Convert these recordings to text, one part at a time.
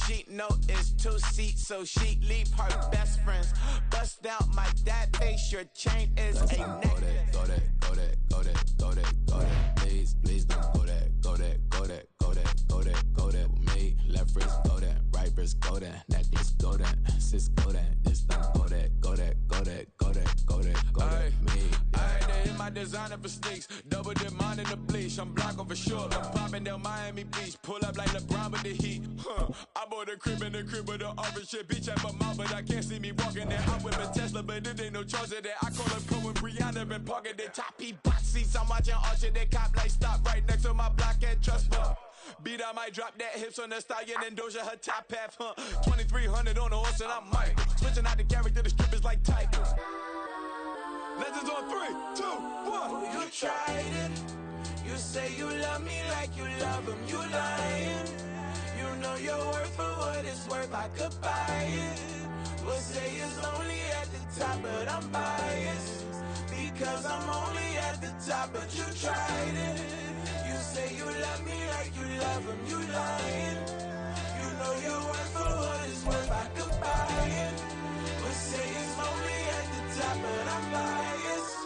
she know it's 2 seats, so she leave her best friends. Bust out my dad face, your chain is a necklace. Go that, go that, go that, go that, go that. Please, please don't go that, go that, go that, go that, go that, go that with me. Left wrist go that, right wrist go that, necklace go that, sis go that, this don't go that, go that, go that, go that, go that, go that, me. I had to hit my designer for sneaks, double dip mine in the bleach. I'm block over short, I'm popping down Miami Beach, pull up like LeBron with the heat. I bought a crib in the crib with the orange shit, beach at my mouth, but I can't see me walking there. I'm with a Tesla, but it ain't no charge of that. I call her pro and Brianna been parking the top box seats. I'm watching Archer, they cop like stop right next to my block at Trust Bar. Beat, I might drop that hips on the stallion and Doja her top half, 2300 on the horse and I'm Mike. Switching out the character, the strippers like Tigers. Legends on 3, 2, 1. You tried it. You say you love me like you love him. You lying. You know your worth for what it's worth. I could buy it. We'll say it's only at the top, but I'm biased because I'm only at the top. But you tried it. You say you love me like you love him. You lying. You know your worth for what it's worth. I could buy it. We'll say it's only at the top, but I'm biased.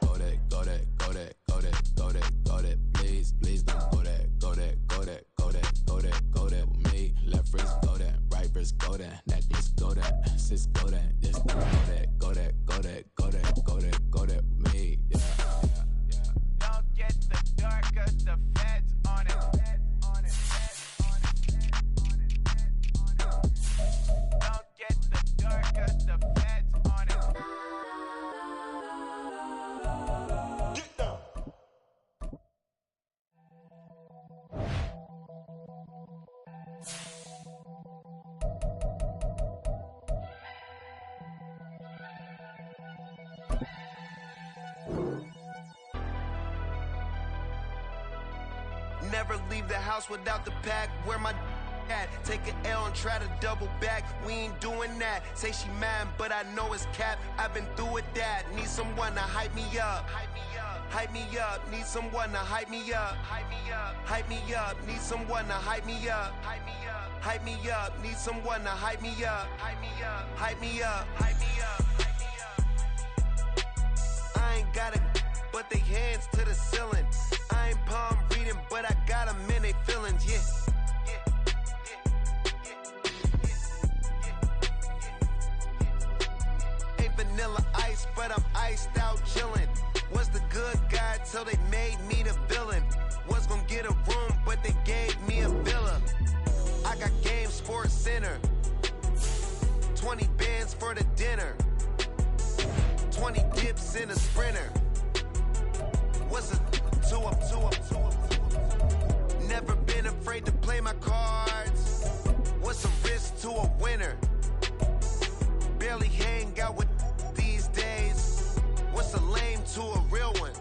Go that, go that, go that, go that, go that, go that. Please, please don't go that, go that, go that, go that, go that, go that with me. Left wrist go that, right wrist go that, necklace go that, sis go that, this go that, go that, go that, go that, go that, go that with me. Yeah, yeah, yeah. Don't get the dark 'cause the feds on it. Don't get the dark 'cause the feds on it. Get down. Never leave the house without the pack. Where my at? Take an L and try to double back. We ain't doing that. Say she mad, but I know it's cap. I've been through with that. Need someone to hype me up. Hype me up. Hype me up. Need someone to hype me up. Hype me up. Hype me up. Need someone to hype me up. Hype me up. Hype me up. Need someone to hype me up. Hype me up. Hype me up. Hype me up. Hype me up. I ain't got it, but they hands to the ceiling. I ain't palm reading, but I got them in they feelings, yeah. Ain't vanilla ice, but I'm iced out chillin'. Was the good guy till they made me the villain. Was gonna get a room, but they gave me a villa. I got game Sports Center. 20 bands for the dinner. 20 dips in a sprinter. What's a 2 up, 2 up, 2 up? Never been afraid to play my cards. What's a risk to a winner? Barely hang out with these days. What's a lame to a real one?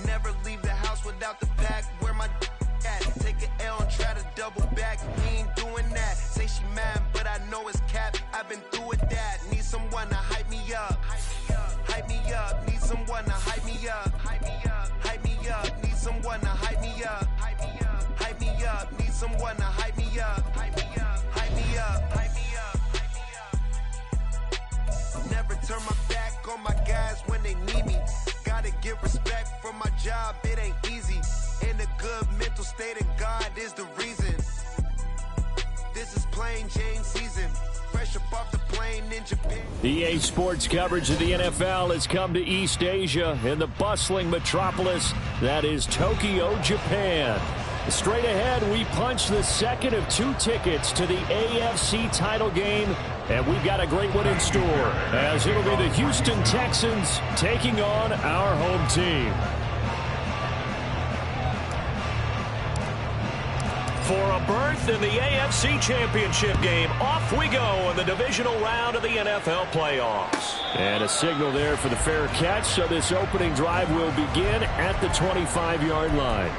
Never leave the house without the pack. Where my at? Take an L and try to double back. We ain't doing that. Say she mad, but I know it's cap. I've been through with that. Need someone to hype me up. Hype me up. Need someone to hype me up. Hype me up. Hype me up. Need someone to hype me up. Hype me up. Hype me up. Need someone to hype me up. Hype me up. Hype me up. Hype me up. Never turn my back on my guys when they need me. Gotta get respect for my job. It ain't easy. In a good mental state, and God is the reason. This is plain Jane season. Fresh up off the plane in Japan. EA Sports coverage of the NFL has come to East Asia in the bustling metropolis that is Tokyo, Japan. Straight ahead, we punch the second of 2 tickets to the AFC title game, and we've got a great one in store, as it'll be the Houston Texans taking on our home team. For a berth in the AFC Championship game, off we go in the divisional round of the NFL playoffs. And a signal there for the fair catch, so this opening drive will begin at the 25-yard line.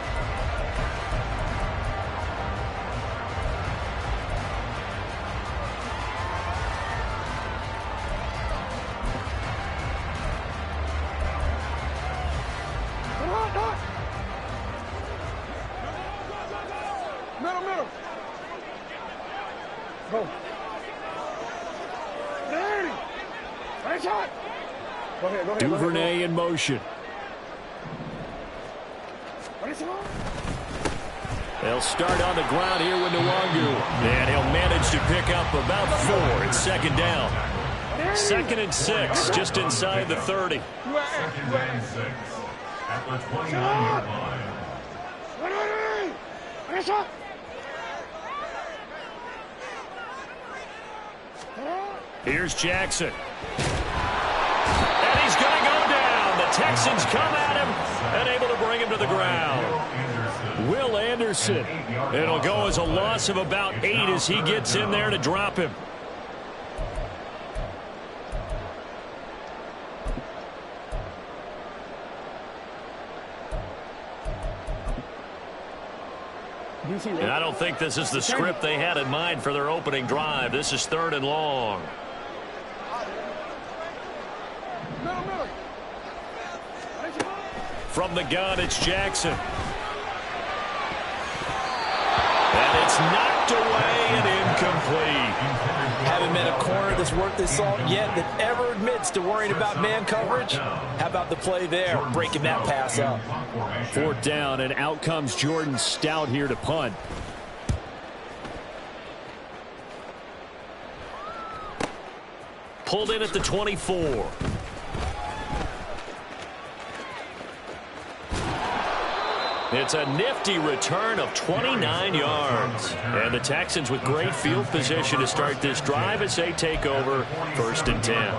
Middle. Go. Danny. Nice shot. Go ahead. Duvernay in motion. They'll start on the ground here with Nwangu. And he'll manage to pick up about 4. It's second down. 2nd and 6, just inside the 30. 2nd and 6 at the 29-yard line. Here's Jackson. And he's going to go down. The Texans come at him and able to bring him to the ground. Will Anderson. It'll go as a loss of about 8 as he gets in there to drop him. And I don't think this is the script they had in mind for their opening drive. This is 3rd and long. From the gun, it's Jackson. And it's knocked away and incomplete. Haven't met a corner that's worth his salt yet that ever admits to worrying about man coverage. How about the play there, breaking that pass up? 4th down, and out comes Jordan Stout here to punt. Pulled in at the 24. It's a nifty return of 29 yards. And the Texans with great field position to start this drive as they take over 1st and 10.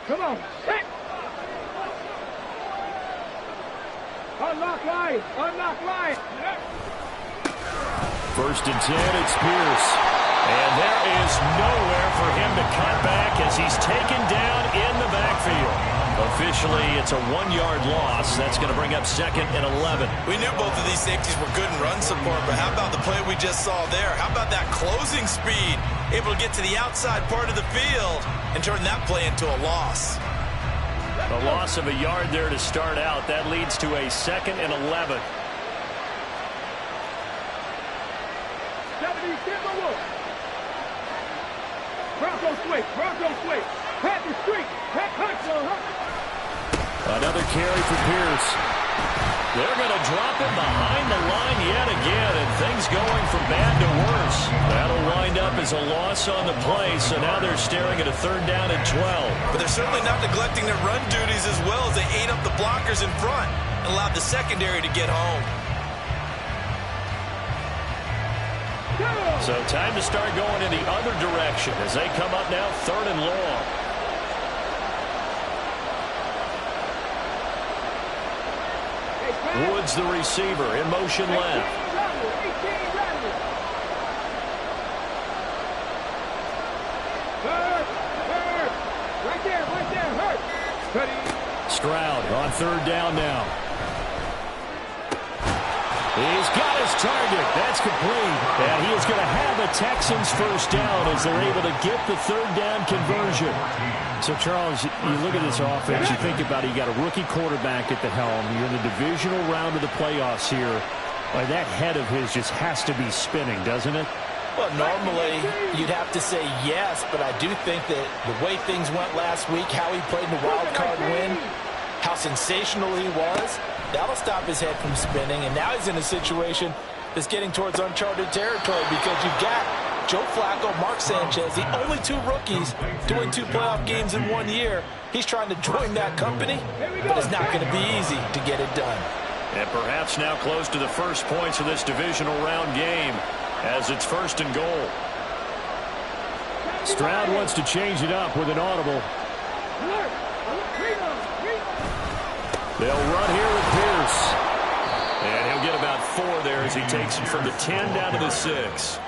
Come on. Hit. Unlock line. 1st and 10, it's Pierce. And there is nowhere for him to cut back as he's taken down in the backfield. Officially, it's a 1-yard loss. That's going to bring up 2nd and 11. We knew both of these safeties were good in run support, but how about the play we just saw there? How about that closing speed? Able to get to the outside part of the field and turn that play into a loss. A loss of a yard there to start out. That leads to a 2nd and 11. Bronco swing. Panther streak. Another carry for Pierce. They're going to drop him behind the line yet again, and things going from bad to worse. That'll wind up as a loss on the play, so now they're staring at a 3rd down and 12. But they're certainly not neglecting their run duties as well as they ate up the blockers in front and allowed the secondary to get home. So time to start going in the other direction as they come up now 3rd and long. Woods, the receiver, in motion left. Stroud on 3rd down now. He's got his target. That's complete. And he is going to have the Texans 1st down as they're able to get the 3rd down conversion. So, Charles, you look at this offense, you think about it, you got a rookie quarterback at the helm. You're in the divisional round of the playoffs here. Well, that head of his just has to be spinning, doesn't it? Well, normally you'd have to say yes, but I do think that the way things went last week, how he played in the wild card win, how sensational he was, that'll stop his head from spinning. And now he's in a situation that's getting towards uncharted territory because you've got Joe Flacco, Mark Sanchez, the only 2 rookies doing 2 playoff games in 1 year. He's trying to join that company, but it's not going to be easy to get it done. And perhaps now close to the first points of this divisional round game as it's 1st and goal. Stroud wants to change it up with an audible. They'll run here with Pierce. And he'll get about 4 there as he takes it from the 10 down to the 6.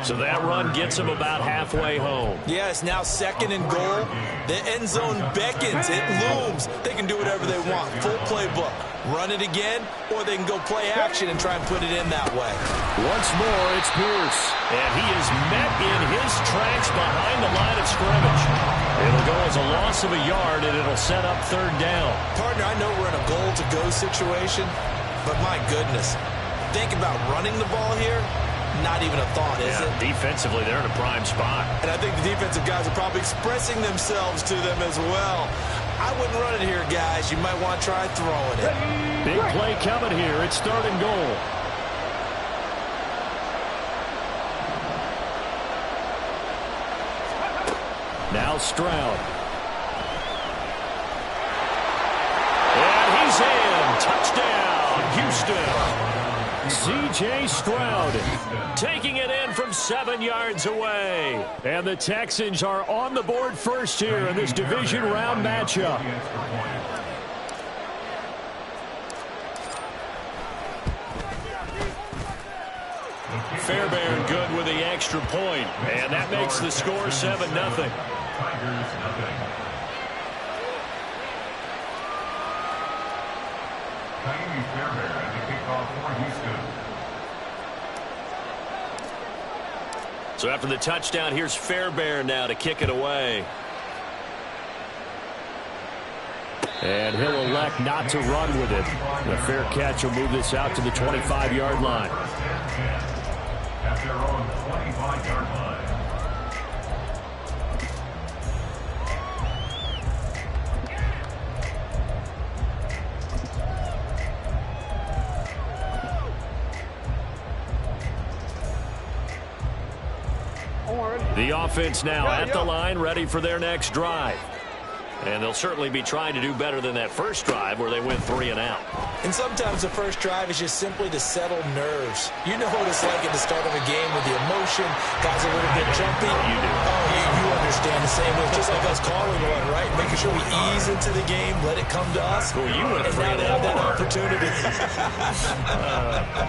So that run gets them about halfway home. Yeah, it's now 2nd and goal. The end zone beckons. It looms. They can do whatever they want. Full playbook. Run it again, or they can go play action and try and put it in that way. Once more, it's Pierce. And he is met in his tracks behind the line of scrimmage. It'll go as a loss of a yard, and it'll set up 3rd down. Partner, I know we're in a goal-to-go situation, but my goodness. Think about running the ball here. Not even a thought, is it? Defensively, they're in a prime spot. And I think the defensive guys are probably expressing themselves to them as well. I wouldn't run it here, guys. You might want to try throwing it. Big play coming here. It's 3rd and goal. Now Stroud. And he's in. Touchdown, Houston. C.J. Stroud taking it in from 7 yards away. And the Texans are on the board first here in this division round matchup. Fairbairn good with the extra point. And that makes the score 7-0. So after the touchdown, here's Fairbairn now to kick it away. And he'll elect not to run with it. The fair catch will move this out to the 25-yard line. At their own 25-yard line. The offense now at the line, ready for their next drive. And they'll certainly be trying to do better than that first drive where they went 3 and out. And sometimes the first drive is just simply to settle nerves. You know what it's like at the start of a game with the emotion, guys a little bit jumpy. You do. Oh, you understand the same way. Just like us calling one, right? Making sure we ease into the game, let it come to us. Well, you went 3 and and now out. they have that opportunity.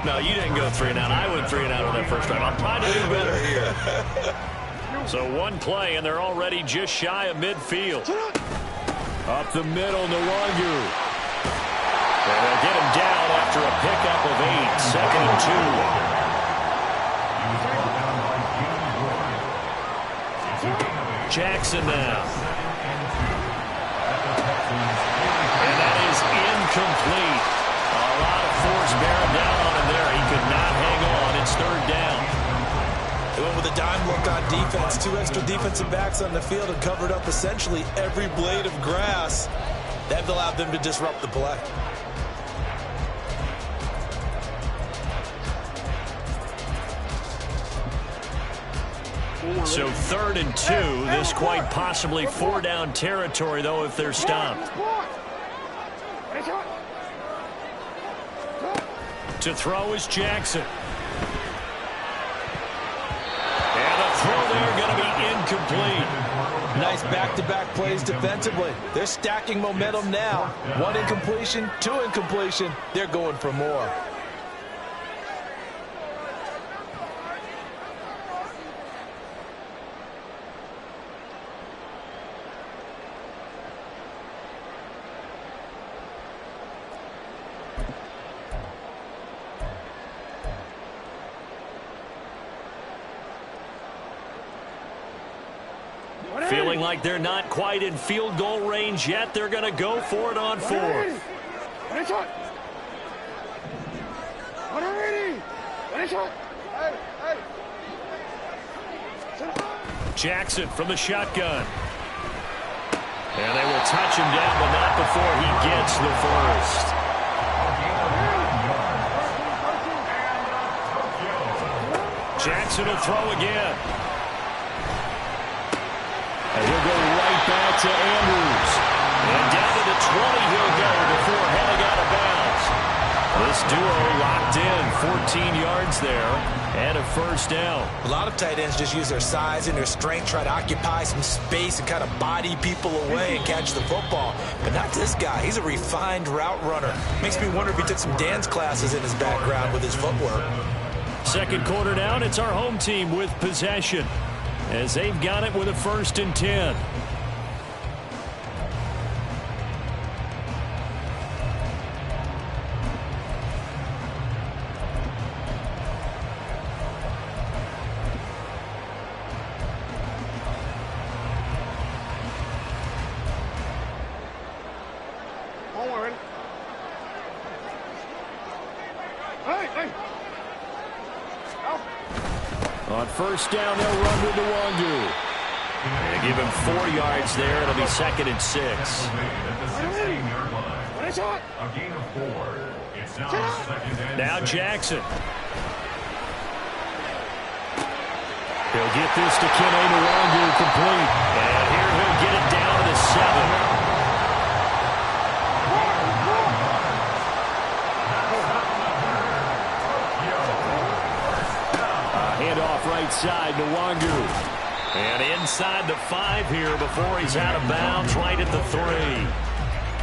No, you didn't go 3 and out. I went 3 and out on that first drive. I'm trying to do better here. So one play, and they're already just shy of midfield. Up the middle, Nwangu. And they'll get him down after a pickup of 8. 2nd and 2. Jackson now. And that is incomplete. A lot of force bearing down on him there. He could not hang on. It's 3rd down. They went with a dime look on defense. 2 extra defensive backs on the field and covered up essentially every blade of grass. That allowed them to disrupt the play. So 3rd and 2. This quite possibly 4-down territory, though, if they're stopped. To throw is Jackson. And the throw there going to be incomplete. Nice back-to-back plays defensively. They're stacking momentum now. 1 incompletion, 2 incompletion. They're going for more. Feeling like they're not quite in field goal range yet. They're going to go for it on 4th. Jackson from the shotgun. And they will touch him down, but not before he gets the first. Jackson will throw again. And he'll go right back to Andrews. And down to the 20 he'll go before heading out of bounds. This duo locked in, 14 yards there, and a first down. A lot of tight ends just use their size and their strength, try to occupy some space and kind of body people away and catch the football. But not this guy. He's a refined route runner. Makes me wonder if he took some dance classes in his background with his footwork. Second quarter down, it's our home team with possession as they've got it with a 1st and 10. On 1st down, they'll run with Nwangu. They give him 4 yards there. It'll be 2nd and 6. A gain of 4. It's now 2nd and 6. Now Jackson. He'll get this to Kene Nwangu complete. And here he'll get it down to the 7. Handoff right side to Nwangu. And inside the 5 here before he's out of bounds, right at the 3.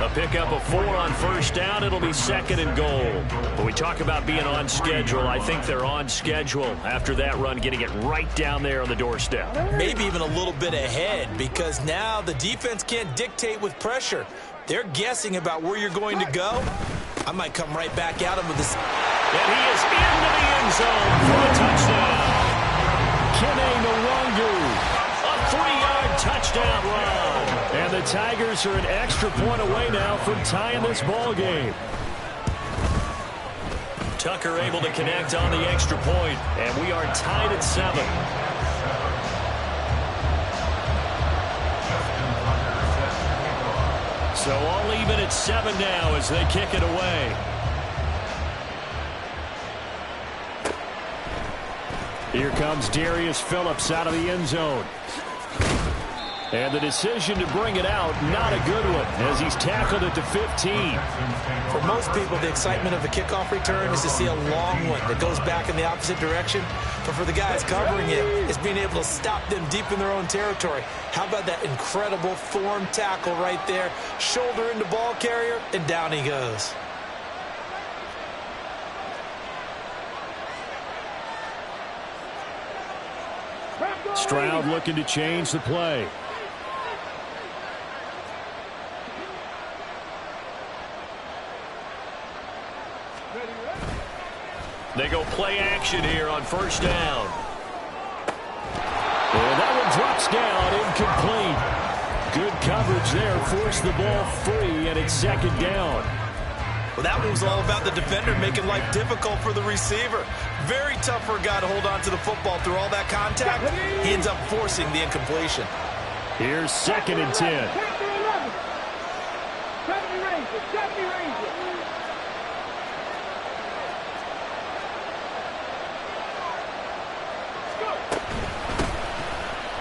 A pickup of 4 on 1st down. It'll be 2nd and goal. When we talk about being on schedule, I think they're on schedule after that run, getting it right down there on the doorstep. Maybe even a little bit ahead, because now the defense can't dictate with pressure. They're guessing about where you're going to go. I might come right back at him with this. And he is into the end zone for a touchdown. Kene Nwangu, a 3-yard touchdown run. And the Tigers are an extra point away now from tying this ball game. Tucker able to connect on the extra point, and we are tied at 7. So all even at 7 now as they kick it away. Here comes Darius Phillips out of the end zone. And the decision to bring it out, not a good one, as he's tackled at the 15. For most people, the excitement of the kickoff return is to see a long one that goes back in the opposite direction. But for the guys covering it, it's being able to stop them deep in their own territory. How about that incredible form tackle right there? Shoulder into ball carrier, and down he goes. Stroud looking to change the play. They go play action here on 1st down. And that one drops down, incomplete. Good coverage there, forced the ball free, and it's 2nd down. Well, that one was all about the defender making life difficult for the receiver. Very tough for a guy to hold on to the football through all that contact. He ends up forcing the incompletion. Here's 2nd and 10.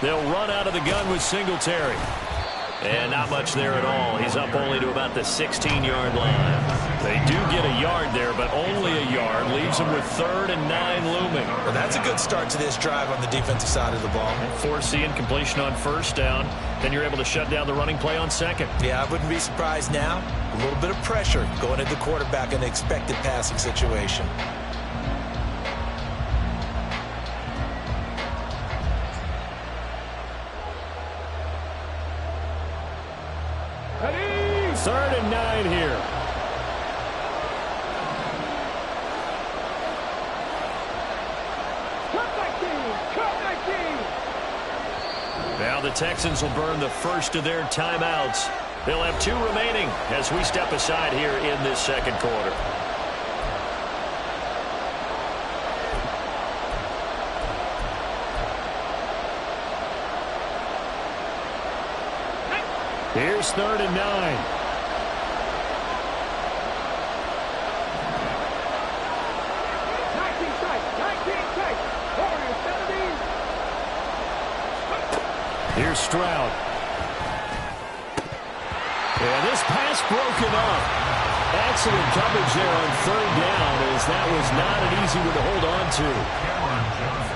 They'll run out of the gun with Singletary. And not much there at all. He's up only to about the 16-yard line. They do get a yard there, but only a yard. Leaves them with 3rd and 9 looming. Well, that's a good start to this drive on the defensive side of the ball. Force the incompletion on 1st down. Then you're able to shut down the running play on 2nd. Yeah, I wouldn't be surprised now. A little bit of pressure going into the quarterback in an expected passing situation. Third and 9 here. Now the Texans will burn the first of their timeouts. They'll have 2 remaining as we step aside here in this 2nd quarter. Here's 3rd and 9. Here's Stroud. And this pass broken up. Excellent coverage there on 3rd down, as that was not an easy one to hold on to.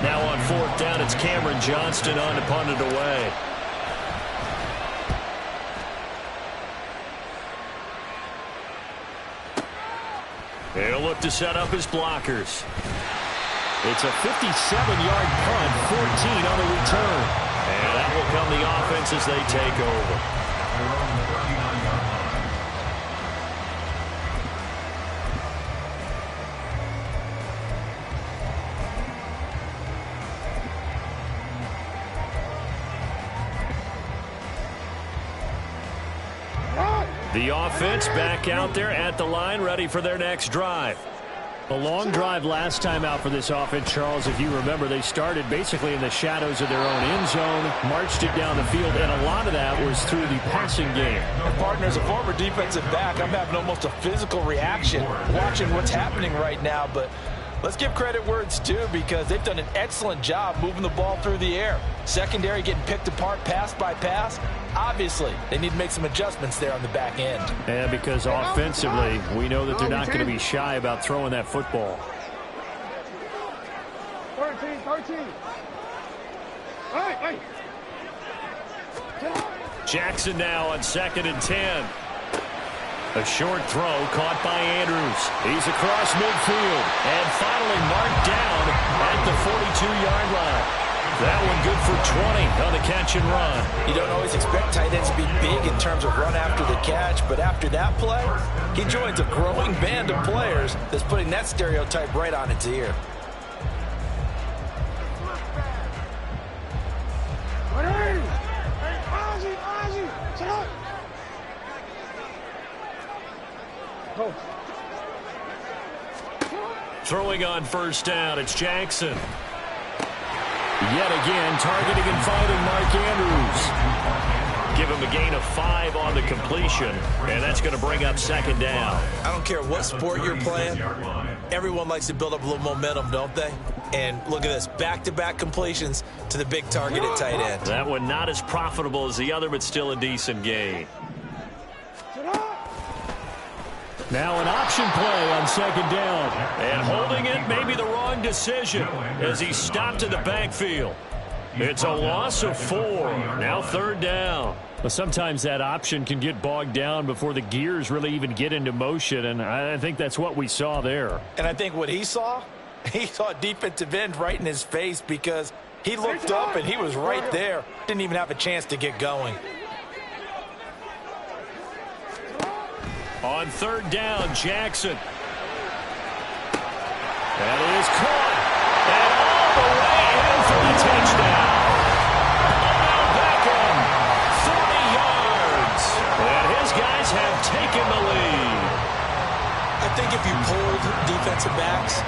Now on 4th down, it's Cameron Johnston on to punt it away. He'll look to set up his blockers. It's a 57-yard punt, 14 on the return. And that will come the offense as they take over. The offense back out there at the line, ready for their next drive. A long drive last time out for this offense, Charles. If you remember, they started basically in the shadows of their own end zone, marched it down the field, and a lot of that was through the passing game. Partner, as a former defensive back, I'm having almost a physical reaction watching what's happening right now, but let's give credit where it's due because they've done an excellent job moving the ball through the air. Secondary getting picked apart pass by pass. Obviously, they need to make some adjustments there on the back end. And because offensively, we know that they're not going to be shy about throwing that football. 13. Hey. Jackson now on 2nd and 10. A short throw caught by Andrews. He's across midfield and finally marked down at the 42-yard line. That one good for 20 on the catch and run. You don't always expect tight ends to be big in terms of run after the catch, but after that play, he joins a growing band of players that's putting that stereotype right on its ear. Throwing on first down, it's Jackson. Yet again, targeting and finding Mark Andrews. Give him a gain of 5 on the completion, and that's going to bring up 2nd down. I don't care what sport you're playing. Everyone likes to build up a little momentum, don't they? And look at this, back-to-back completions to the big target at tight end. That one not as profitable as the other, but still a decent gain. Now an option play on 2nd down. And holding it may be the wrong decision as he stopped in the backfield. It's a loss of 4. Now 3rd down. Well, sometimes that option can get bogged down before the gears really even get into motion, and I think that's what we saw there. And I think what he saw defensive end right in his face because he looked up and he was right there. Didn't even have a chance to get going. On 3rd down, Jackson. That is caught. And all the way in for the touchdown. Beckham, 40 yards. And his guys have taken the lead. I think if you pulled defensive backs,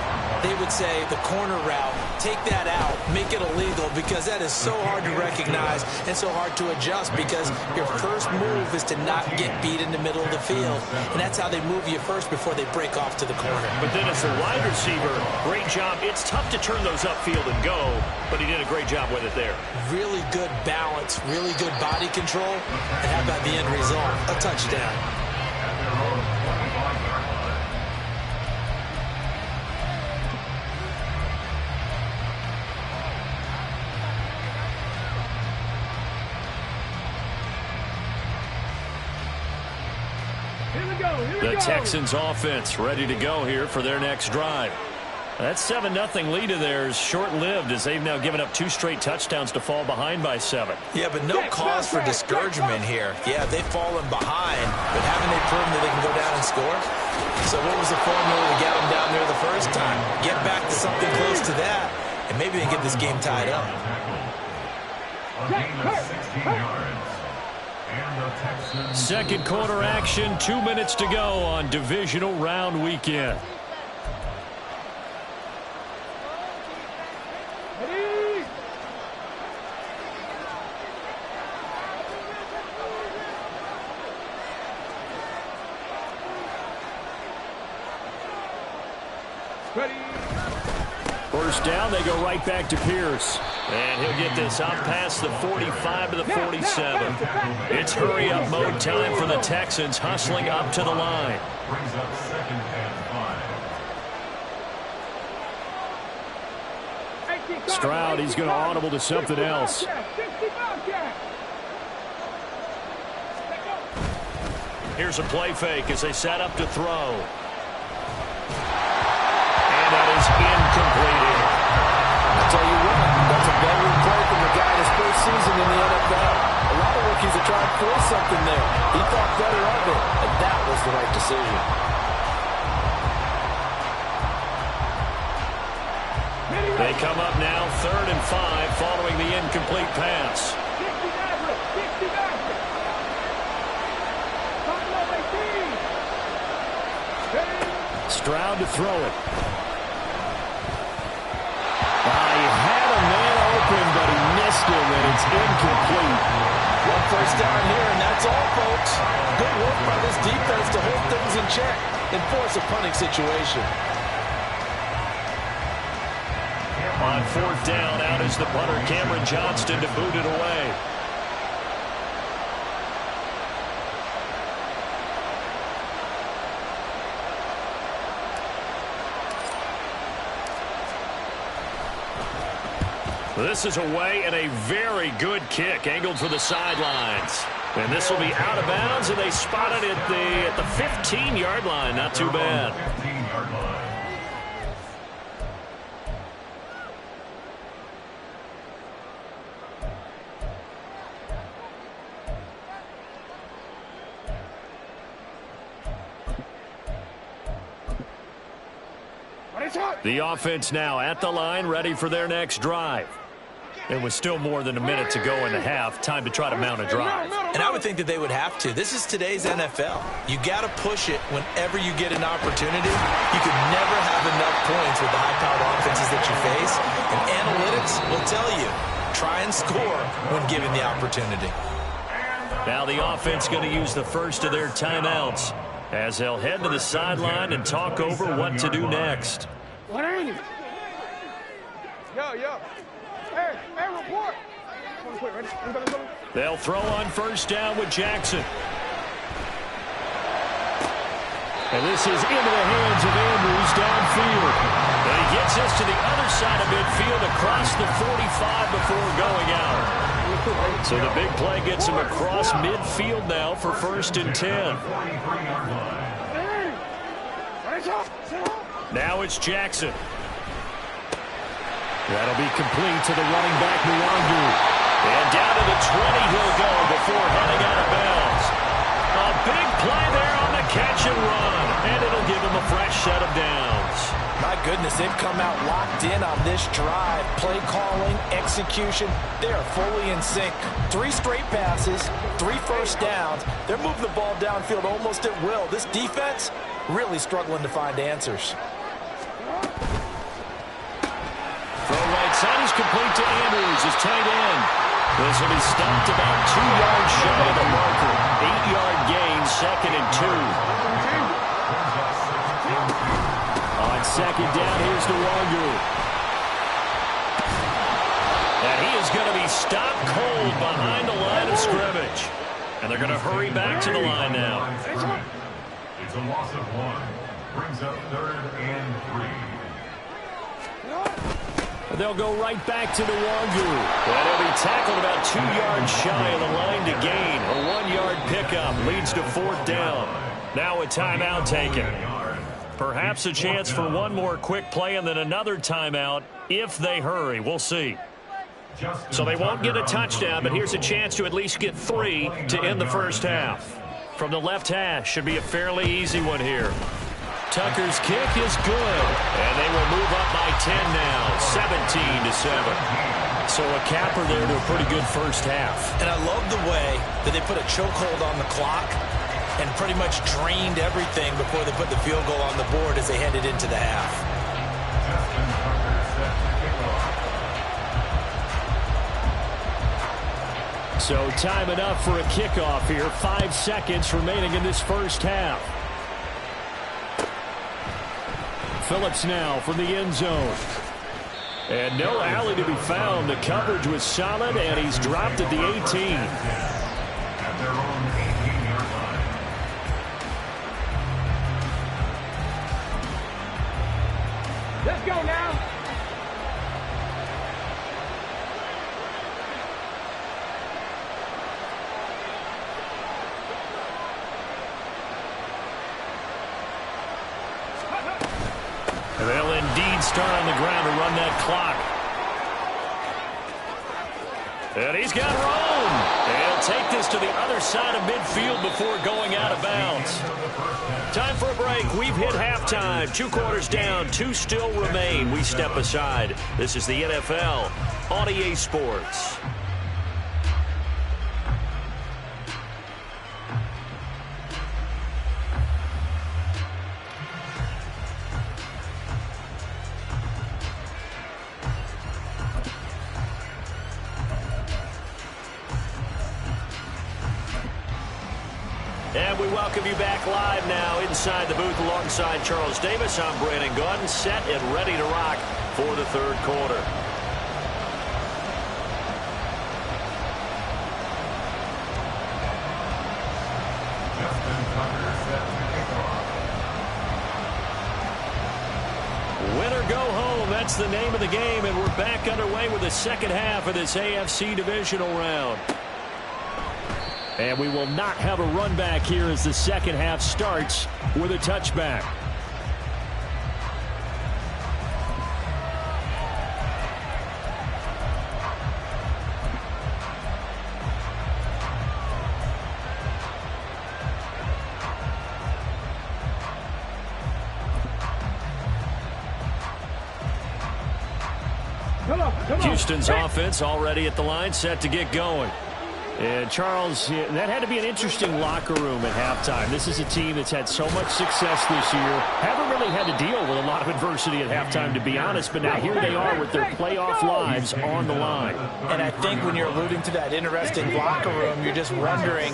they would say the corner route, take that out, make it illegal because that is so hard to recognize and so hard to adjust because your first move is to not get beat in the middle of the field. And that's how they move you first before they break off to the corner. But then as a wide receiver, great job. It's tough to turn those upfield and go, but he did a great job with it there. Really good balance, really good body control. And how about the end result? A touchdown. The Texans offense ready to go here for their next drive. That 7-0 lead of theirs short-lived as they've now given up 2 straight touchdowns to fall behind by 7. Yeah, but no cause for discouragement here. Yeah, they've fallen behind, but haven't they proven that they can go down and score? So what was the formula to get them down there the first time? Get back to something close to that, and maybe they get this game tied up. Second quarter action, 2 minutes to go on divisional round weekend. First down, they go right back to Pierce. And he'll get this up past the 45 to the 47. It's hurry-up mode time for the Texans, hustling up to the line. Brings up 2nd and 5. Stroud, he's going to audible to something else. Here's a play fake as they set up to throw. And that is incomplete. tell you what, that's a veteran play from the guy in his first season in the NFL. A lot of rookies are trying to force something there. He thought better of it, and that was the right decision. They come up now 3rd and 5 following the incomplete pass. Stroud to throw it. He had a man open, but he missed him, and it's incomplete. One first down here, and that's all, folks. Good work by this defense to hold things in check and force a punting situation. On 4th down, out is the punter, Cameron Johnston, to boot it away. This is away and a very good kick, angled for the sidelines. And this will be out of bounds, and they spot it at the 15-yard line. Not too bad. 15-yard line. The offense now at the line, ready for their next drive. It was still more than a minute to go in the half. Time to try to mount a drive. And I would think that they would have to. This is today's NFL. You got to push it whenever you get an opportunity. You could never have enough points with the high-powered offenses that you face. And analytics will tell you, try and score when given the opportunity. Now the offense going to use the first of their timeouts as they'll head to the sideline and talk over what to do next. What ain't it? Yo. Hey, report. They'll throw on first down with Jackson. And this is into the hands of Andrews downfield. And he gets us to the other side of midfield across the 45 before going out. So the big play gets him across midfield now for 1st and 10. Now it's Jackson. That'll be complete to the running back, Nwangu. And down to the 20 he'll go before heading out of bounds. A big play there on the catch and run. And it'll give him a fresh set of downs. My goodness, they've come out locked in on this drive. Play calling, execution, they are fully in sync. 3 straight passes, 3 first downs. They're moving the ball downfield almost at will. This defense really struggling to find answers. Throw right side is complete to Andrews, his tight end. This will be stopped about 2 yards shy of the marker. 8-yard gain, 2nd and 2. On 2nd down, here's Nwangu. And he is going to be stopped cold behind the line of scrimmage. And they're going to hurry back to the line now. It's a loss of 1. Brings up 3rd and 3. They'll go right back to Nwangu. And he'll be tackled about 2 yards shy of the line to gain. A 1-yard pickup leads to 4th down. Now a timeout taken. Perhaps a chance for one more quick play and then another timeout if they hurry. We'll see. So they won't get a touchdown, but here's a chance to at least get 3 to end the first half. From the left hash, should be a fairly easy one here. Tucker's kick is good, and they will move up by 10 now, 17-7. So a capper there to a pretty good first half. And I love the way that they put a chokehold on the clock and pretty much drained everything before they put the field goal on the board as they headed into the half. So time enough for a kickoff here. 5 seconds remaining in this first half. Phillips now from the end zone. And no alley to be found. The coverage was solid, and he's dropped at the 18. At their own 18-yard line. Let's go now. They'll indeed start on the ground to run that clock. And he's got room. And he'll take this to the other side of midfield before going out of bounds. Time for a break. We've hit halftime. 2 quarters down. 2 still remain. We step aside. This is the NFL on EA Sports. And we welcome you back live now inside the booth alongside Charles Davis. I'm Brandon Gaudin, set and ready to rock for the third quarter. Win or go home, that's the name of the game, and we're back underway with the second half of this AFC divisional round. And we will not have a run back here as the second half starts with a touchback. Houston's offense already at the line, set to get going. And Charles, that had to be an interesting locker room at halftime. This is a team that's had so much success this year. Haven't really had to deal with a lot of adversity at halftime, to be honest. But now here they are with their playoff lives on the line. And I think when you're alluding to that interesting locker room, you're just wondering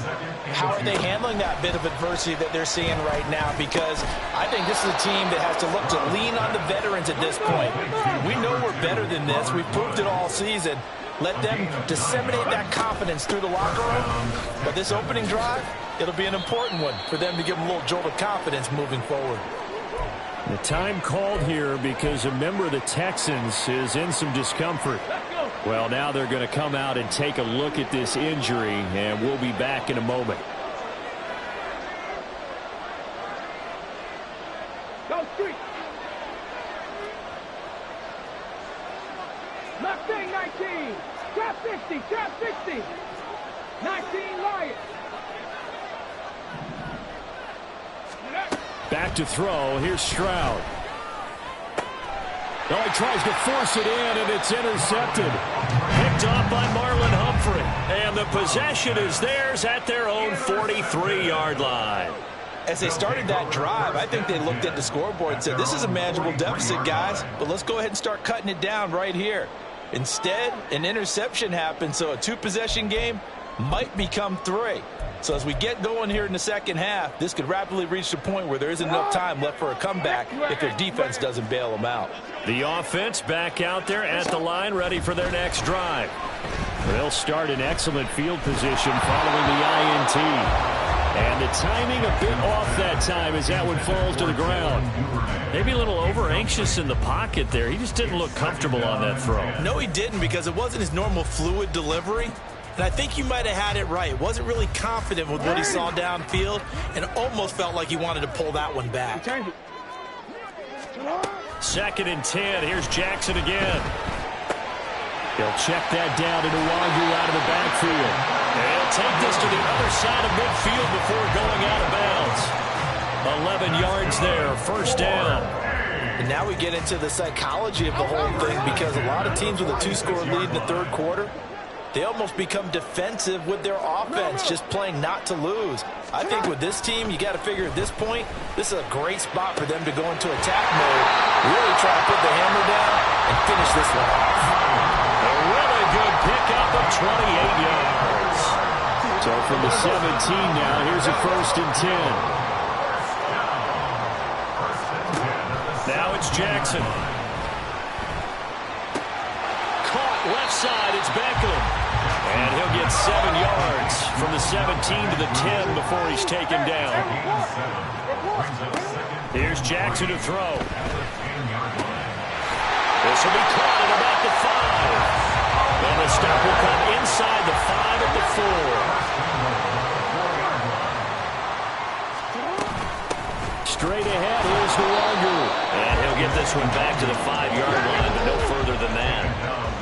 how are they handling that bit of adversity that they're seeing right now? Because I think this is a team that has to look to lean on the veterans at this point. We know we're better than this. We've proved it all season. Let them disseminate that confidence through the locker room. But this opening drive, it'll be an important one for them to give them a little jolt of confidence moving forward. The time called here because a member of the Texans is in some discomfort. Well, now they're going to come out and take a look at this injury, and we'll be back in a moment. Go street. Left thing, 19. Trap 60. Trap 60. 19 Lions. Back to throw. Here's Stroud. Oh, he tries to force it in, and it's intercepted. Picked off by Marlon Humphrey. And the possession is theirs at their own 43-yard line. As they started that drive, I think they looked at the scoreboard and said, this is a manageable deficit, guys, but let's go ahead and start cutting it down right here. Instead, an interception happened, so a 2-possession game might become 3. So as we get going here in the second half, this could rapidly reach the point where there isn't enough time left for a comeback if their defense doesn't bail them out. The offense back out there at the line, ready for their next drive. They'll start in excellent field position following the INT. And the timing a bit off that time as that one falls to the ground. Maybe a little over-anxious in the pocket there. He just didn't look comfortable on that throw. No, he didn't, because it wasn't his normal fluid delivery. And I think you might have had it right. Wasn't really confident with what he saw downfield and almost felt like he wanted to pull that one back. 2nd and 10. Here's Jackson again. He'll check that down to Nwangu out of the backfield. And he'll take this to the other side of midfield before going out of bounds. 11 yards there, first down. And now we get into the psychology of the whole thing, because a lot of teams with a 2-score lead in the third quarter, they almost become defensive with their offense, just playing not to lose. I think with this team, you got to figure at this point, this is a great spot for them to go into attack mode, really try to put the hammer down and finish this one off. A really good pickup of 28 yards. So from the 17 now, here's a 1st and 10. Now it's Jackson. Caught left side, it's Beckham. And he'll get 7 yards from the 17 to the 10 before he's taken down. Here's Jackson to throw. This will be caught at about the 5. And the stop will come inside the 5 at the 4. Straight ahead, here's Nwangu. And he'll get this one back to the 5-yard line, but no further than that.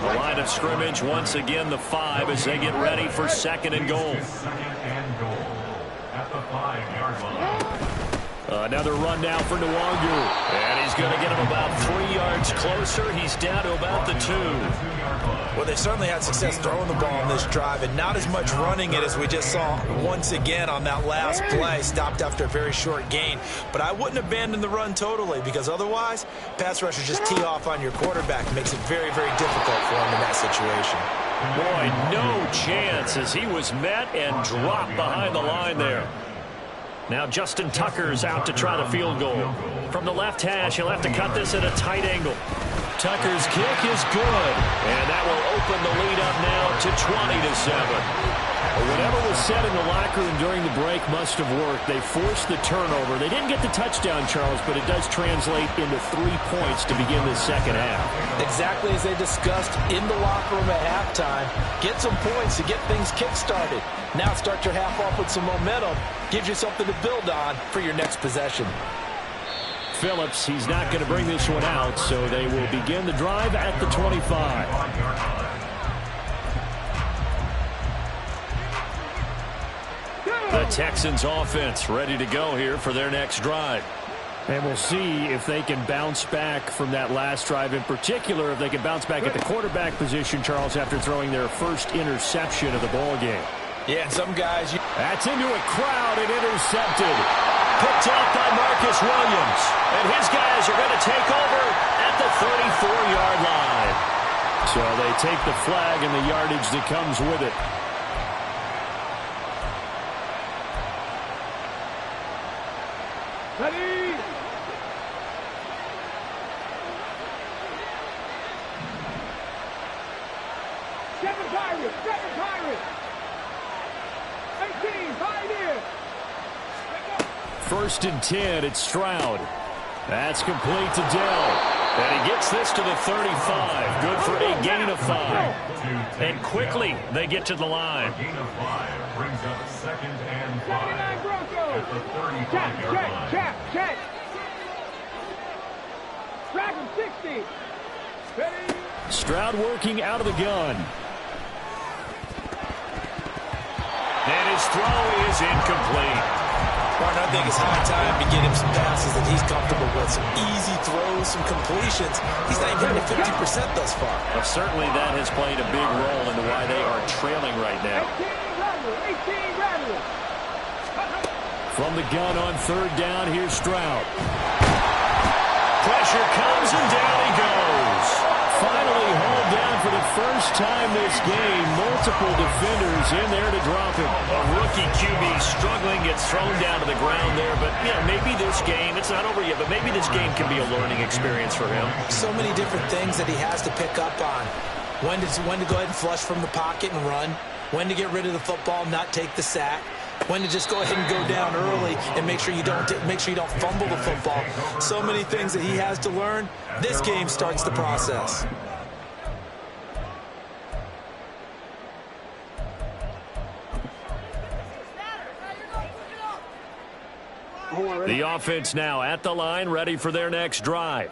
The line of scrimmage scrimmage. Once again, the 5 as they get ready for 2nd and goal. Second and goal at the 5-yard line. Another run now for Nwangu. And he's going to get him about 3 yards closer. He's down to about the 2. Well, they certainly had success throwing the ball on this drive and not as much running it as we just saw once again on that last play. Stopped after a very short gain. But I wouldn't abandon the run totally, because otherwise, pass rushers just tee off on your quarterback. It makes it very, very difficult for him in that situation. Boy, no chance as he was met and dropped behind the line there. Now Justin Tucker's out to try the field goal. From the left hash, he'll have to cut this at a tight angle. Tucker's kick is good, and that will open the lead up now to 20-7. Whatever was said in the locker room during the break must have worked. They forced the turnover. They didn't get the touchdown, Charles, but it does translate into 3 points to begin the second half. Exactly as they discussed in the locker room at halftime. Get some points to get things kick-started. Now start your half off with some momentum. Gives you something to build on for your next possession. Phillips, he's not going to bring this one out, so they will begin the drive at the 25. The Texans offense ready to go here for their next drive. And we'll see if they can bounce back from that last drive, in particular if they can bounce back at the quarterback position, Charles, after throwing their first interception of the ball game. Yeah, and some guys... That's into a crowd and intercepted. Picked up by Marcus Williams. And his guys are going to take over at the 34-yard line. So they take the flag and the yardage that comes with it. Ready? Seven Pirates. 18, pioneer. 1st and 10, it's Stroud. That's complete to Dell. And he gets this to the 35. Good for a gain of 5. And quickly, they get to the line. A gain of 5 brings up 2nd and 5 79 Broncos. at the 35-yard line. Check. Dragon 60. Ready? Stroud working out of the gun. And his throw is incomplete. Martin, I think it's high time to get him some passes that he's comfortable with. Some easy throws, some completions. He's not even hitting 50% thus far. Well, certainly that has played a big role into why they are trailing right now. 18 Rattler. From the gun on 3rd down, here's Stroud. Pressure comes and down he goes. Finally hauled down for the first time this game. Multiple defenders in there to drop him. A rookie QB struggling, gets thrown down to the ground there. But, yeah, maybe this game, it's not over yet, but maybe this game can be a learning experience for him. So many different things that he has to pick up on. When to go ahead and flush from the pocket and run. When to get rid of the football, not take the sack. When to just go ahead and go down early and make sure you don't fumble the football. So many things that he has to learn. This game starts the process. The offense now at the line, ready for their next drive.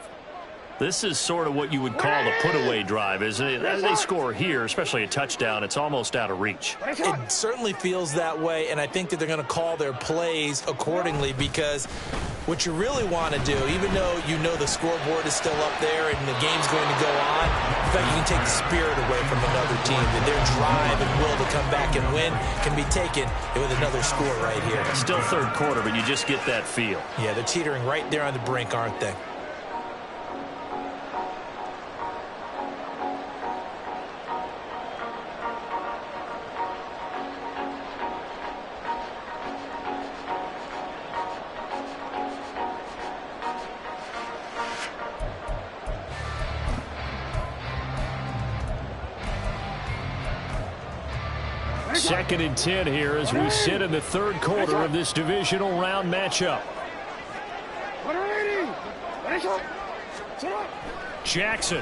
This is sort of what you would call a put-away drive, isn't it? As they score here, especially a touchdown, it's almost out of reach. It certainly feels that way, and I think that they're going to call their plays accordingly, because what you really want to do, even though you know the scoreboard is still up there and the game's going to go on, in fact, you can take the spirit away from another team, and their drive and will to come back and win can be taken with another score right here. Still 3rd quarter, but you just get that feel. Yeah, they're teetering right there on the brink, aren't they? Second and 10 here as we sit in the 3rd quarter of this divisional round matchup. Jackson.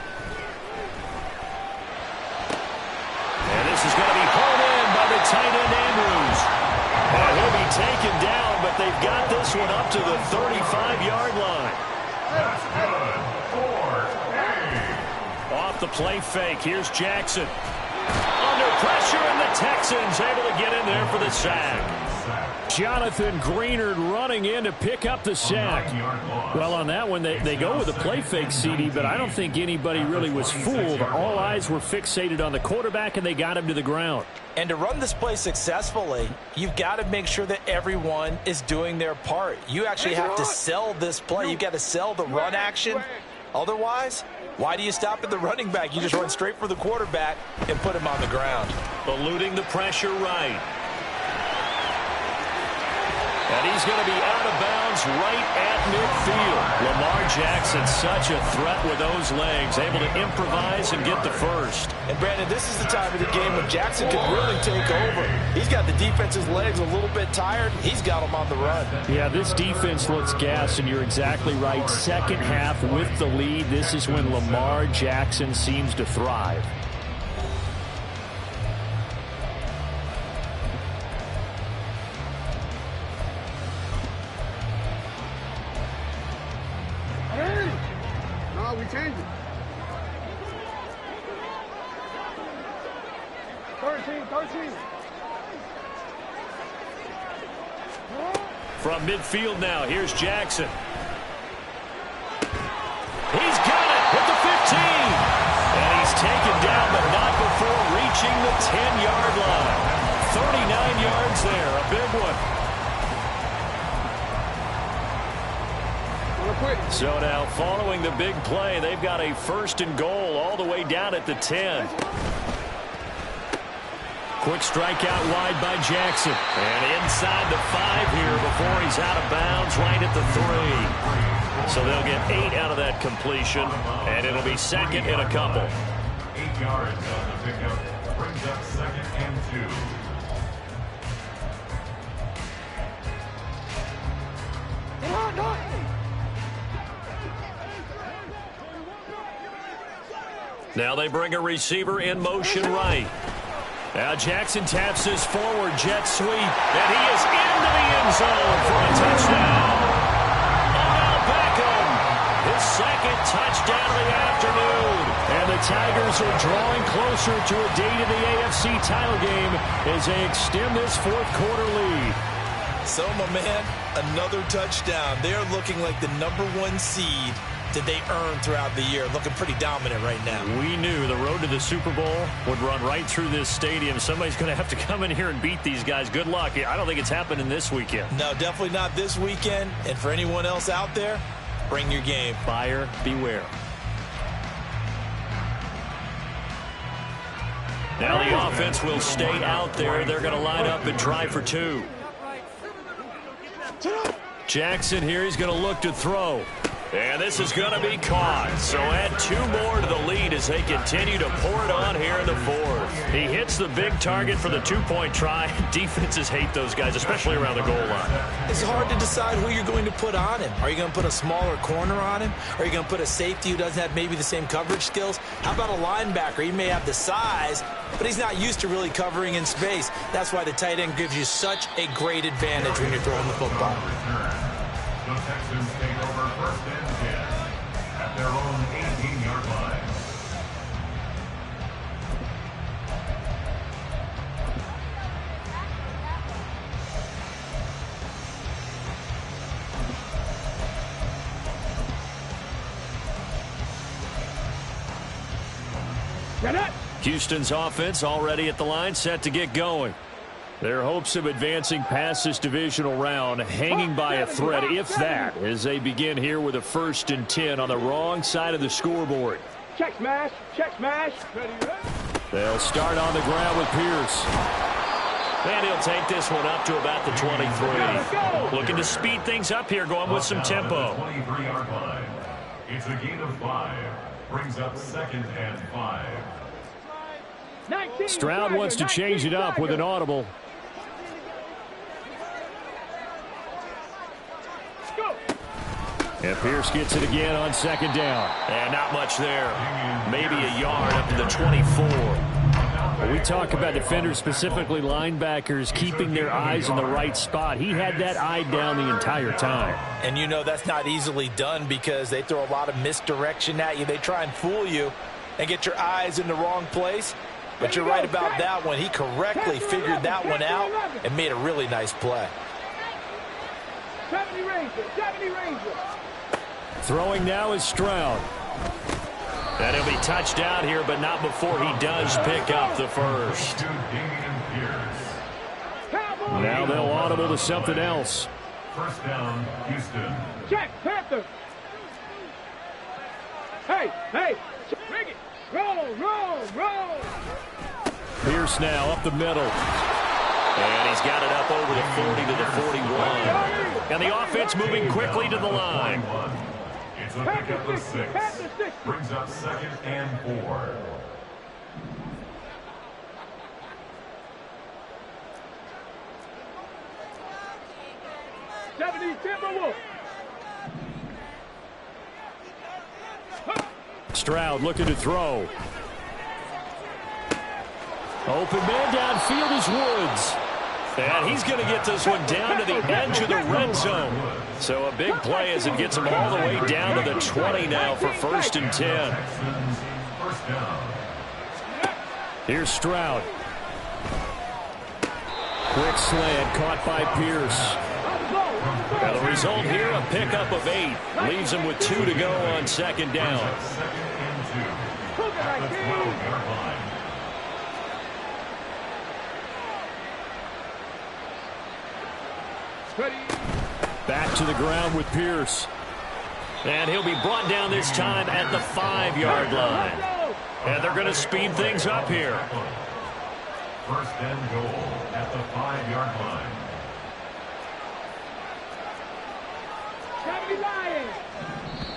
And this is going to be pulled in by the tight end Andrews. And he'll be taken down, but they've got this one up to the 35-yard line. That's good. 4 Off the play fake. Here's Jackson. Under pressure, and the Texans able to get in there for the sack. Jonathan Greenard running in to pick up the sack. Well, on that one, they go with the play fake, CD, but I don't think anybody really was fooled. All eyes were fixated on the quarterback, and they got him to the ground. And to run this play successfully, you've got to make sure that everyone is doing their part. You actually have to sell this play. You've got to sell the run action. Otherwise, why do you stop at the running back? You just run straight for the quarterback and put him on the ground. Eluding the pressure right. And he's going to be out of bounds right at midfield. Lamar Jackson, such a threat with those legs, able to improvise and get the first. And, Brandon, this is the time of the game when Jackson can really take over. He's got the defense's legs a little bit tired. He's got them on the run. Yeah, this defense looks gassed, and you're exactly right. Second half with the lead, this is when Lamar Jackson seems to thrive. We changed it. 13. From midfield now, here's Jackson. He's got it at the 15. And he's taken down, but not before reaching the 10-yard line. 39 yards there, a big one. So now, following the big play, they've got a first and goal all the way down at the 10. Quick strike out wide by Jackson. And inside the 5 here before he's out of bounds right at the 3. So they'll get 8 out of that completion, and it'll be second and a couple. 8 yards on the pickup brings up second and 2. Now they bring a receiver in motion right. Now Jackson taps his forward jet sweep, and he is into the end zone for a touchdown. Odell Beckham, his second touchdown of the afternoon. And the Tigers are drawing closer to a date of the AFC title game as they extend this fourth quarter lead. So, my man, another touchdown. They're looking like the #1 seed that they earned throughout the year. Looking pretty dominant right now. We knew the road to the Super Bowl would run right through this stadium. Somebody's going to have to come in here and beat these guys. Good luck. I don't think it's happening this weekend. No, definitely not this weekend. And for anyone else out there, bring your game. Buyer beware. Now the offense will stay out there. They're going to line up and try for 2. Jackson here, he's going to look to throw. And this is going to be caught. So add 2 more to the lead as they continue to pour it on here in the 4th. He hits the big target for the 2-point try. Defenses hate those guys, especially around the goal line. It's hard to decide who you're going to put on him. Are you going to put a smaller corner on him? Are you going to put a safety who doesn't have maybe the same coverage skills? How about a linebacker? He may have the size, but he's not used to really covering in space. That's why the tight end gives you such a great advantage when you're throwing the football. The Texans take over first and 10 at their own 18-yard line. Houston's offense already at the line, set to get going. Their hopes of advancing past this divisional round hanging by a thread, if that, as they begin here with a 1st and 10 on the wrong side of the scoreboard. Check smash. They'll start on the ground with Pierce. And he'll take this one up to about the 23. Looking to speed things up here, going with some tempo. 23-yard line. It's a gain of 5. Brings up second and 5. Stroud wants to change it up with an audible. And Pierce gets it again on 2nd down. And not much there. Maybe a yard up to the 24. We talk about defenders, specifically linebackers, keeping their eyes in the right spot. He had that eye down the entire time. And you know that's not easily done because they throw a lot of misdirection at you. They try and fool you. and get your eyes in the wrong place. But you're right about that one. He correctly figured that one out and made a really nice play. 70 Ranger. Throwing now is Stroud. And he'll be touched out here, but not before he does pick up the first. Now they'll audible to something else. First down, Houston. Check, Panther. Hey, bring it. Roll. Pierce now up the middle. And he's got it up over the 40 to the 41. And the offense moving quickly to the line. It's a pickup of 6. Brings up 2nd and 4. Timberwolves. Stroud looking to throw. Open man downfield is Woods. And he's going to get this one down to the edge of the red zone. So a big play as it gets him all the way down to the 20 now for 1st and 10. Here's Stroud. Quick slant caught by Pierce. Now the result here, a pickup of 8. Leaves him with 2 to go on 2nd down. Back to the ground with Pierce. And he'll be brought down this time at the 5-yard line. And they're going to speed things up here. 1st and goal at the 5-yard line.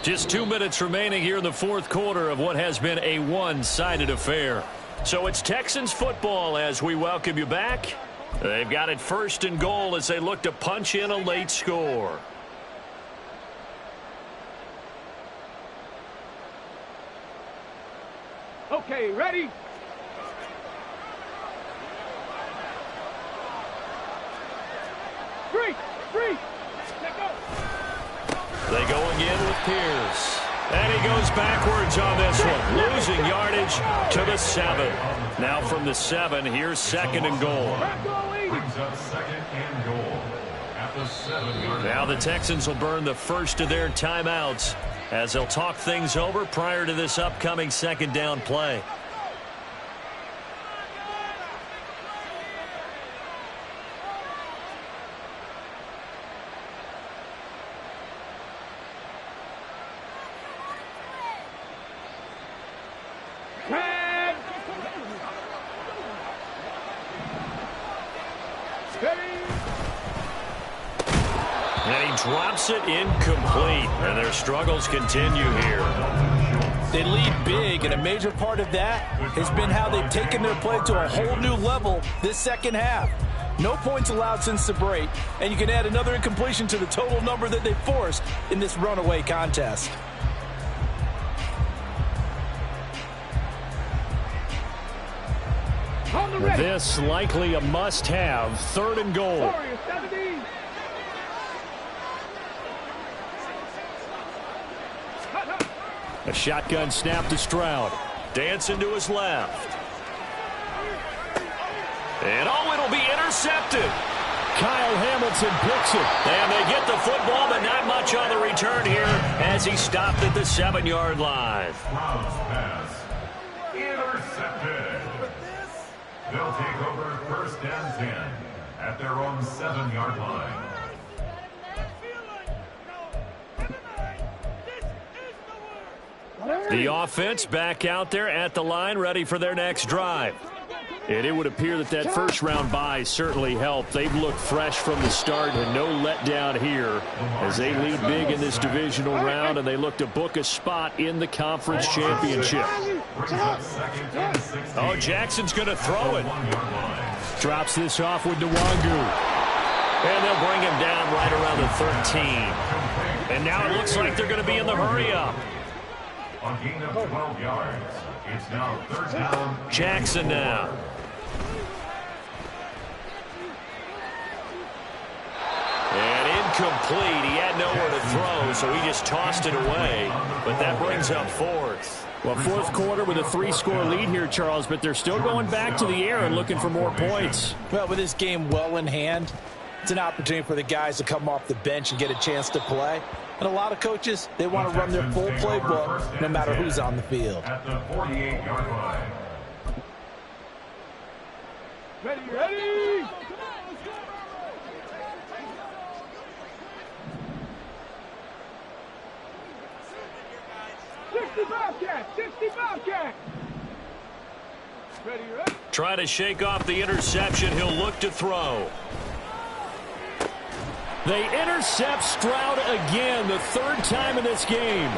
Just 2 minutes remaining here in the 4th quarter of what has been a one-sided affair. So it's Texans football as we welcome you back. They've got it 1st and goal as they look to punch in a late score. Okay, ready? Three. Let go. They going in with Pierce. And he goes backwards on this one. Losing yardage to the 7. Now from the 7, here's 2nd and goal. Brings up 2nd and goal at the 7-yard line. Now the Texans will burn the first of their timeouts as they'll talk things over prior to this upcoming 2nd down play. Drops it incomplete, and their struggles continue here. They lead big, and a major part of that has been how they've taken their play to a whole new level this 2nd half. No points allowed since the break, and you can add another incompletion to the total number that they forced in this runaway contest. This likely a must-have, 3rd and goal. A shotgun snap to Stroud. Dancing to his left. And it'll be intercepted. Kyle Hamilton picks it. And they get the football, but not much on the return here as he stopped at the 7-yard line. Stroud's pass intercepted. They'll take over 1st and 10 at their own 7-yard line. The offense back out there at the line, ready for their next drive. And it would appear that first-round bye certainly helped. They've looked fresh from the start and no letdown here as they lead big in this divisional round and they look to book a spot in the conference championship. Oh, Jackson's going to throw it. Drops this off with Nwangu. And they'll bring him down right around the 13. And now it looks like they're going to be in the hurry-up. On gain of 12 yards, it's now 3rd down. Jackson now. And incomplete. He had nowhere to throw, so he just tossed it away. But that brings up 4th. Well, fourth quarter with a 3-score lead here, Charles, but they're still going back to the air and looking for more points. Well, with this game well in hand, it's an opportunity for the guys to come off the bench and get a chance to play. And a lot of coaches, they want to run their full playbook no matter who's on the field. At the 48-yard line. Ready! 60 Bobcats! 60 Bobcats! Ready? Trying to shake off the interception. He'll look to throw. They intercept Stroud again, the third time in this game.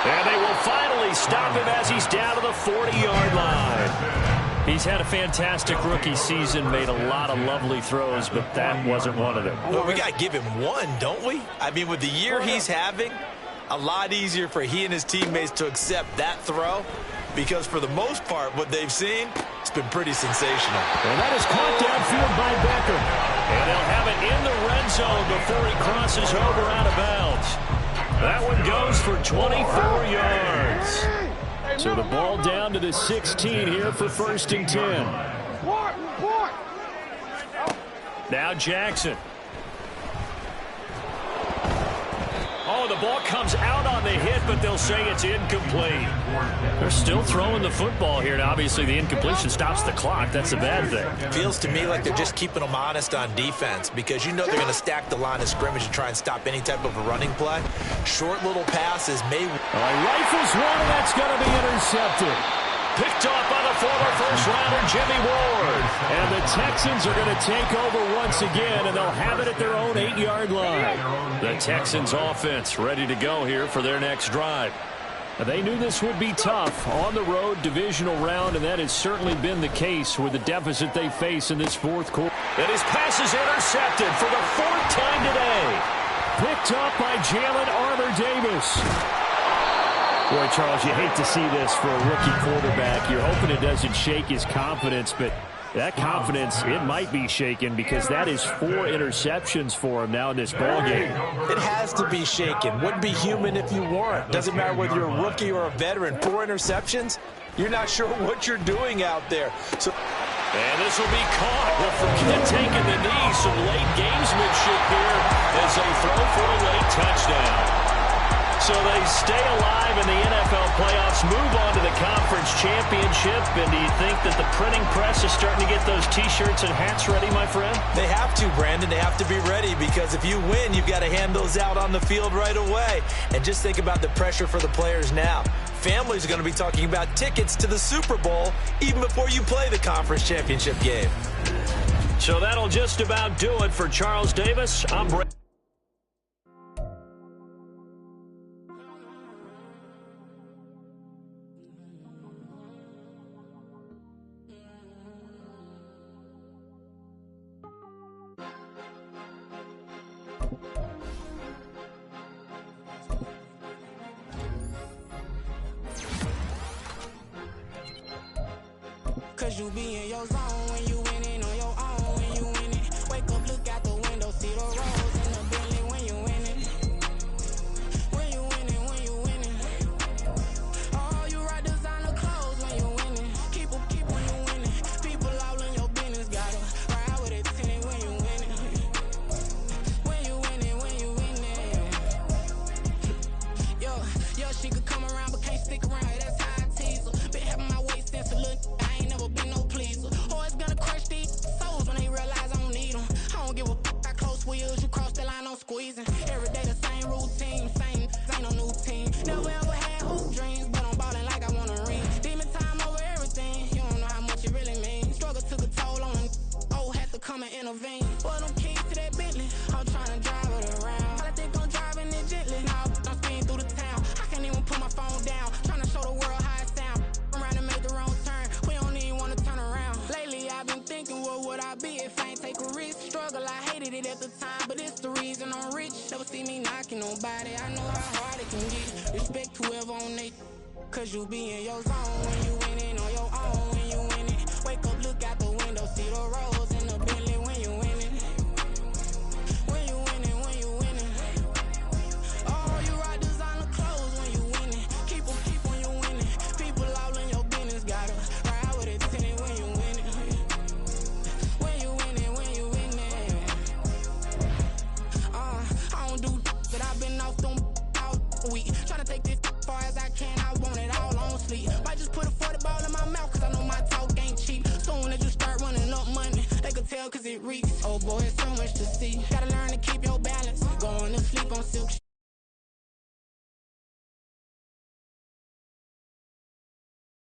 And they will finally stop him as he's down to the 40-yard line. He's had a fantastic rookie season, made a lot of lovely throws, but that wasn't one of them. Well, we got to give him one, don't we? I mean, with the year he's having, a lot easier for he and his teammates to accept that throw, because for the most part, what they've seen, it's been pretty sensational. And that is caught downfield by Beckham. And they'll have it in the red zone before he crosses over out of bounds. That one goes for 24 yards. So the ball down to the 16 here for 1st and 10. Now Jackson. Oh, the ball comes out on the hit, but they'll say it's incomplete. They're still throwing the football here, and obviously the incompletion stops the clock. That's a bad thing. Feels to me like they're just keeping them honest on defense, because you know they're going to stack the line of scrimmage and try and stop any type of a running play. Short little passes may... Rifles one, and that's going to be intercepted. Picked off by the former first-rounder Jimmy Ward. And the Texans are going to take over once again, and they'll have it at their own 8-yard line. The Texans offense ready to go here for their next drive. They knew this would be tough on the road, divisional round, and that has certainly been the case with the deficit they face in this fourth quarter. And his pass is intercepted for the 4th time today. Picked up by Jalen Armour-Davis. Boy, Charles, you hate to see this for a rookie quarterback. You're hoping it doesn't shake his confidence, but that confidence, it might be shaken, because that is 4 interceptions for him now in this ballgame. It has to be shaken. Wouldn't be human if you weren't. Doesn't matter whether you're a rookie or a veteran. 4 interceptions, you're not sure what you're doing out there. And this will be caught. Well, forget taking the knee. Some late gamesmanship here as they throw for a late touchdown. So they stay alive in the NFL playoffs, move on to the conference championship. And do you think that the printing press is starting to get those T-shirts and hats ready, my friend? They have to, Brandon. They have to be ready, because if you win, you've got to hand those out on the field right away. And just think about the pressure for the players now. Families are going to be talking about tickets to the Super Bowl even before you play the conference championship game. So that'll just about do it for Charles Davis. I'm Brett. Cause you be in your zone when you winning on your own. When you winning, wake up, look out the window, see the rose in the Bentley when you winning. When you winning, when you winning. Oh, you ride designer clothes when you winning. Keep when you winning. People all in your business, gotta ride with it tinted when you winning. When you winning, when you winning. Yo, she could come around but can't stick around. That's how I tease her. Been having my waist since a little. Be no pleaser. Always gonna crush these souls when they realize I don't need them. I don't give a fuck how close we is. You cross the line, I'm squeezing. Every day the same routine, same, ain't no new team. Never ever had hoop dreams, but I'm ballin' like I wanna ring. Demon time over everything. You don't know how much it really means. Struggle took a toll on them. Oh, had to come and intervene. Boy, them keys to that Bentley. I'm trying to drive it around. I think I'm driving it gently. Now I'm speeding through the town. I can't even put my phone down. Trying to show the world how it sound. Around and make the wrong turn. We don't even want to turn around. Lately I've been thinking, what would I be if I ain't take a risk? Struggle, I hated it at the time, but it's the reason I'm rich. Never see me knocking nobody. I know how hard it can get. Respect whoever on they. Cause you be in your zone when you winning on your own. When you winning, wake up, look out the window, see the rose in the Bentley when you winning. When you winning, when you winning. Oh, you ride designer clothes when you winning. Keep week. Tryna take this far as I can, I want it all on sleep. Might just put a 40 ball in my mouth, cause I know my talk ain't cheap. Soon as you start running up money, they could tell cause it reeks. Oh boy, it's so much to see. Gotta learn to keep